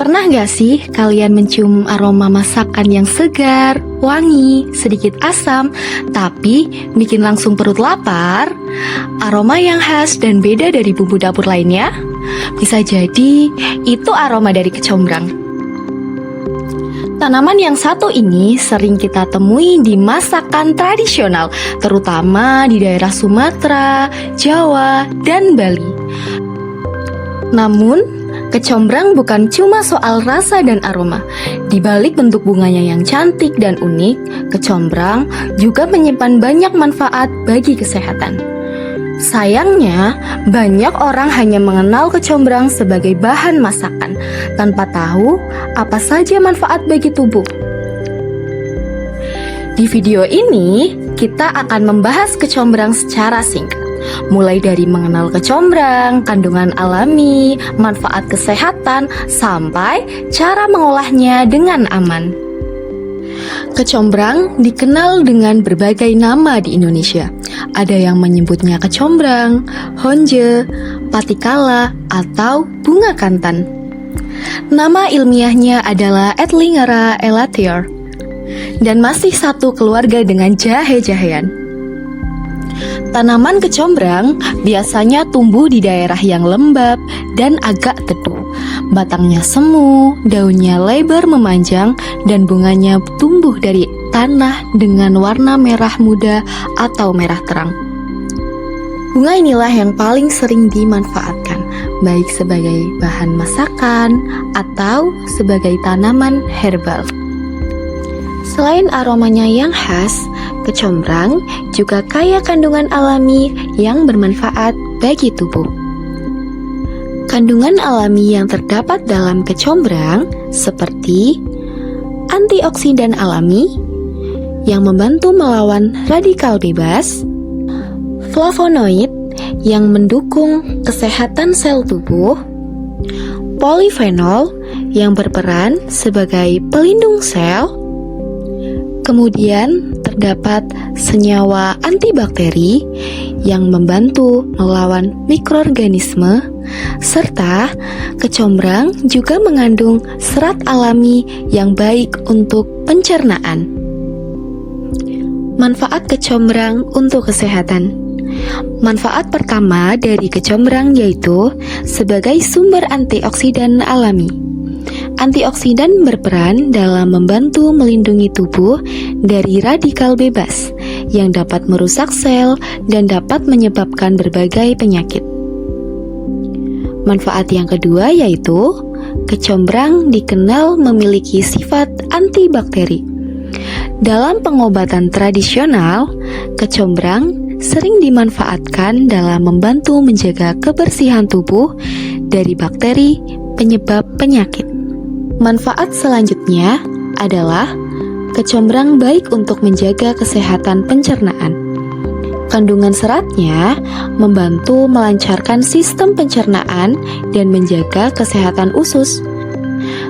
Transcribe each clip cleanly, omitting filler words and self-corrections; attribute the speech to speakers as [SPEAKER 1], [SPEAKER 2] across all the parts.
[SPEAKER 1] Pernah gak sih kalian mencium aroma masakan yang segar, wangi, sedikit asam, tapi bikin langsung perut lapar? Aroma yang khas dan beda dari bumbu dapur lainnya? Bisa jadi itu aroma dari kecombrang. Tanaman yang satu ini sering kita temui di masakan tradisional, terutama di daerah Sumatera, Jawa, dan Bali. Namun, kecombrang bukan cuma soal rasa dan aroma. Di balik bentuk bunganya yang cantik dan unik, kecombrang juga menyimpan banyak manfaat bagi kesehatan. Sayangnya, banyak orang hanya mengenal kecombrang sebagai bahan masakan, tanpa tahu apa saja manfaat bagi tubuh. Di video ini, kita akan membahas kecombrang secara singkat. Mulai dari mengenal kecombrang, kandungan alami, manfaat kesehatan, sampai cara mengolahnya dengan aman. Kecombrang dikenal dengan berbagai nama di Indonesia. Ada yang menyebutnya kecombrang, honje, patikala, atau bunga kantan. Nama ilmiahnya adalah Edlingera elateor, dan masih satu keluarga dengan jahe-jahean. Tanaman kecombrang biasanya tumbuh di daerah yang lembab dan agak teduh. Batangnya semu, daunnya lebar memanjang, dan bunganya tumbuh dari tanah dengan warna merah muda atau merah terang. Bunga inilah yang paling sering dimanfaatkan, baik sebagai bahan masakan atau sebagai tanaman herbal. Selain aromanya yang khas, kecombrang juga kaya kandungan alami yang bermanfaat bagi tubuh. Kandungan alami yang terdapat dalam kecombrang seperti antioksidan alami yang membantu melawan radikal bebas, flavonoid yang mendukung kesehatan sel tubuh, polifenol yang berperan sebagai pelindung sel. Kemudian terdapat senyawa antibakteri yang membantu melawan mikroorganisme, serta kecombrang juga mengandung serat alami yang baik untuk pencernaan. Manfaat kecombrang untuk kesehatan. Manfaat pertama dari kecombrang yaitu sebagai sumber antioksidan alami. Antioksidan berperan dalam membantu melindungi tubuh dari radikal bebas yang dapat merusak sel dan dapat menyebabkan berbagai penyakit. Manfaat yang kedua yaitu kecombrang dikenal memiliki sifat antibakteri. Dalam pengobatan tradisional, kecombrang sering dimanfaatkan dalam membantu menjaga kebersihan tubuh dari bakteri penyebab penyakit. Manfaat selanjutnya adalah kecombrang baik untuk menjaga kesehatan pencernaan. Kandungan seratnya membantu melancarkan sistem pencernaan dan menjaga kesehatan usus.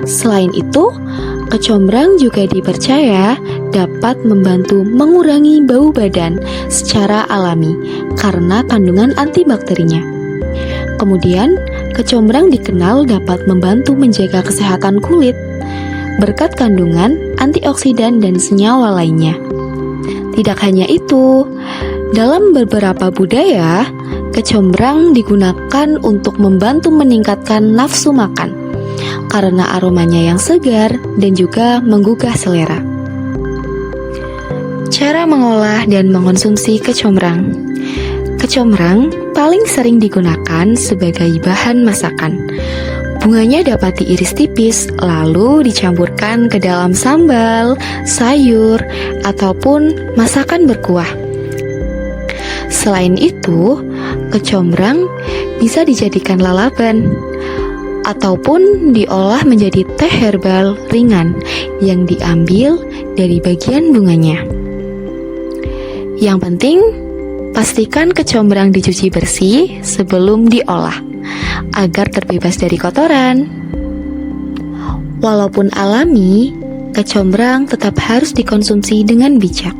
[SPEAKER 1] Selain itu, kecombrang juga dipercaya dapat membantu mengurangi bau badan secara alami karena kandungan antibakterinya. Kemudian, kecombrang dikenal dapat membantu menjaga kesehatan kulit berkat kandungan antioksidan dan senyawa lainnya. Tidak hanya itu, dalam beberapa budaya, kecombrang digunakan untuk membantu meningkatkan nafsu makan karena aromanya yang segar dan juga menggugah selera. Cara mengolah dan mengonsumsi kecombrang. Kecombrang paling sering digunakan sebagai bahan masakan. Bunganya dapat diiris tipis, lalu dicampurkan ke dalam sambal, sayur, ataupun masakan berkuah. Selain itu, kecombrang bisa dijadikan lalapan, ataupun diolah menjadi teh herbal ringan yang diambil dari bagian bunganya. Yang penting, pastikan kecombrang dicuci bersih sebelum diolah, agar terbebas dari kotoran. Walaupun alami, kecombrang tetap harus dikonsumsi dengan bijak.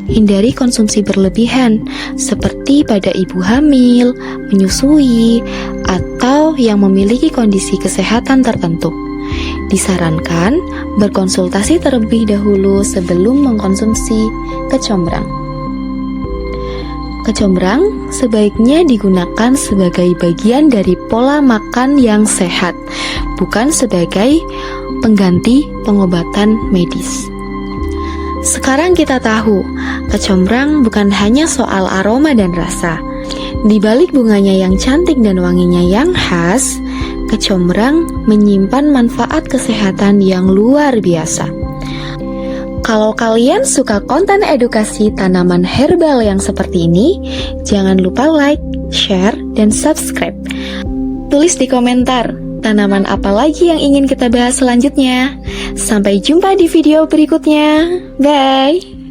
[SPEAKER 1] Hindari konsumsi berlebihan, seperti pada ibu hamil, menyusui, atau yang memiliki kondisi kesehatan tertentu. Disarankan berkonsultasi terlebih dahulu sebelum mengkonsumsi kecombrang. Kecombrang sebaiknya digunakan sebagai bagian dari pola makan yang sehat, bukan sebagai pengganti pengobatan medis. Sekarang kita tahu, kecombrang bukan hanya soal aroma dan rasa. Di balik bunganya yang cantik dan wanginya yang khas, kecombrang menyimpan manfaat kesehatan yang luar biasa. Kalau kalian suka konten edukasi tanaman herbal yang seperti ini, jangan lupa like, share, dan subscribe. Tulis di komentar, tanaman apa lagi yang ingin kita bahas selanjutnya. Sampai jumpa di video berikutnya. Bye!